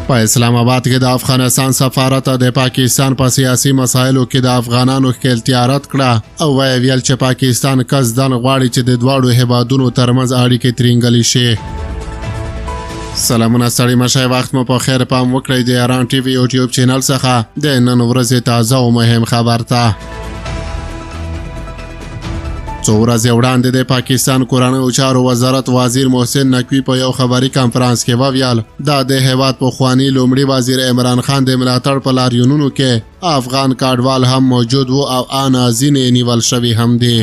په اسلام آباد کې د افغانستان سفارت د پاکستان په سیاسي مسایلو کې د افغانانو ښکیلتیا رد کړه او ویل چې پاکستان قصداً غواړي چې د دواړو هیوادونو ترمنځ اړیکې ترینګلې شي. سلامونه ستړي مشئ، وخت مو په خیر، پام وکړئ د ایران ټي وي یوټیوب چینل څخه د نن ورځې تازه او مهم خبر ته. څو ورځې وړاندې د پاکستان کورنیو چارو وزارت وزیر محسن نقوي په یو خبري کنفرانس کې وویل دا د هیواد پخواني لومړي وزیر عمران خان د ملاتړ په لاریونونو کې افغان کډوال هم موجود وو او ان ځینې نیول شوي هم دي.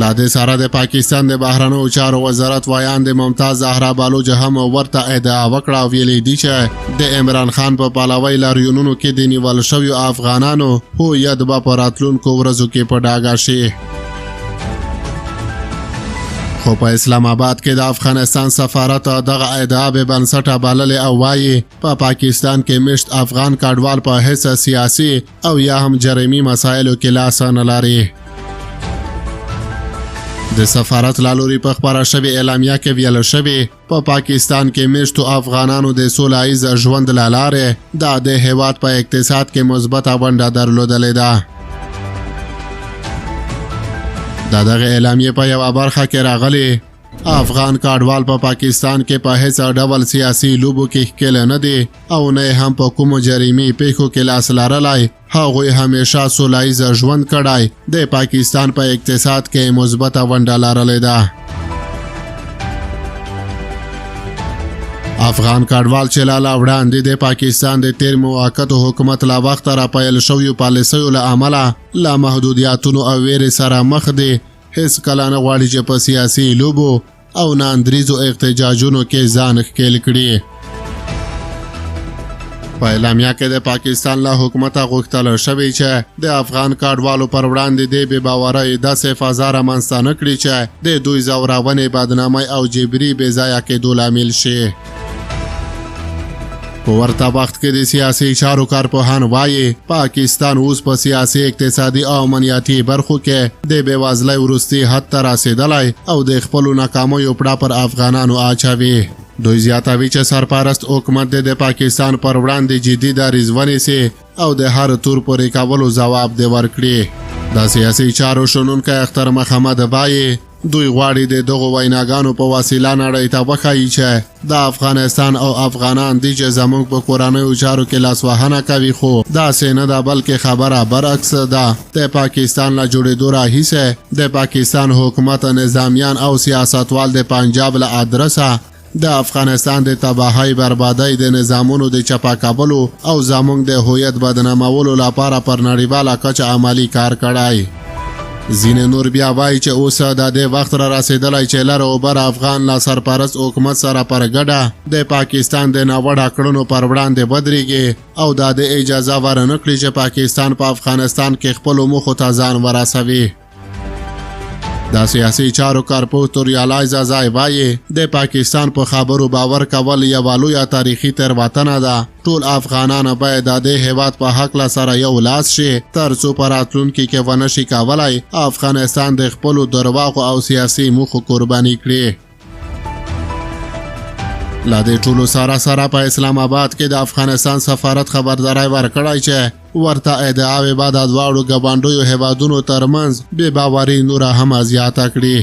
لا دې سره د پاکستان د بهرنیو چارو وزارت وایاند ممتاز زهرا بالوچ هم ورته ادعا وکړه او ویلي دي چې د عمران خان په پلاوي لاریونونو کې د نیول شویو افغانانو هویت به په راتلونکو ورځو کې په ډاګه شي. خو په اسلام آباد کې د افغانستان سفارت دغه ادعا به بنسټه بللې او وایي په پاکستان کې مشت افغان کډوال په هیڅ سیاسي او یا هم جرمي مسایلو کې لاس نه لري. د سفارت لالوري په خبره شوی اعلامیه کې ویل شوی په پاکستان کې مشتو افغانانو د سوله ایز ژوند له لارې د هیواد په اقتصاد کې مثبته ونډه درلودلې ده. دغه اعلامیه په یوه برخه کې راغلی افغان کډوال په پاکستان کې په هیڅ ډول سیاسي لوبو کې ښکیل نه دي او نه هم په کومو جرمي پیښو کې لاس لرلی. هغوی همیشه سوله ایز ژوند کړی، د پاکستان په اقتصاد کې مثبته ونډه لرلې ده. افغان کډوال چې لا وړاندې د پاکستان د تیر موقتو حکومت لا وخت را پیل شویو پالیسیو له امله لا محدودیتونو او ویرې سره مخ دي، هیڅ کله نه غواړي چې په سیاسي لوبو او ناندریزو احتجاجونو کې ځان ښکیل کړي. په اعلامیه کې د پاکستان له حکومته غوښتل شوی چې د افغان کډوالو پر وړاندې د بې باورۍ داسې فضا رامنځته نه کړي چې د دوی ځورونې، بدنامۍ او جبري بې ځایه کېدو لامل شي. په ورته وخت کې د سیاسي چارو کارپوهان وایي پاکستان اوس په سیاسي، اقتصادي او امنیتي برخو کې د بېوزلۍ وروستي حد ته رسېدلی او د خپلو ناکامیو پړه پر افغانانو اچوي. دوی زیاتوي چې سرپرست حکومت د پاکستان پر وړاندې جدي دریځ ونیسي او د هر تور پورې کولو ځواب دی ورکړي. د سیاسي چارو شنونکی اختر محمد وایي دوی غواړي د دغو ویناګانو په وسیله نړۍ ته وښایي چې د افغانستان او افغانان دي چې زموږ په کورنیو چارو کې لاسوهنه کوي، خو داسې نه ده بلکې خبره برعکس ده. د پاکستان له جوړېدو راهیسې د پاکستان حکومت، نظامیان او سیاستوال د پنجاب له ادرسه د افغانستان د تباهۍ، بربادۍ، د نظامونو د چپا کولو او زموږ د هویت بدنامولو لپاره پر نړیواله کچه عملی کار کړی. ځینې نور بیا وایي چې اوس د دې وخت را رسېدلی چې لر او بر افغان له سرپرست حکومت سره پر ګډه د پاکستان د ناوړه کړنو پر وړاندې ودرېږي او دا د اجازه ورنه کړي چې پاکستان په افغانستان کې خپلو موخو ته ځان ورسوي. د سیاسي چارو کارپوه توریالای زازای وایي د پاکستان په خبرو باور کول یوه لویه تاریخي تېروتنه ده. ټول افغانان باید د دې هیواد په هکله سره یو لاس شي تر څو په راتلونکي کې ونه شي کولی افغانستان د خپلو درواغو او سیاسي موخو قرباني کړي. لا دې ټولو سره په اسلام آباد کې د افغانستان سفارت خبرداری ورکړی چې ورته ادعاوې به د دواړو ګاونډیو هیوادونو ترمنځ بې باوري نوره هم زیاته کړي.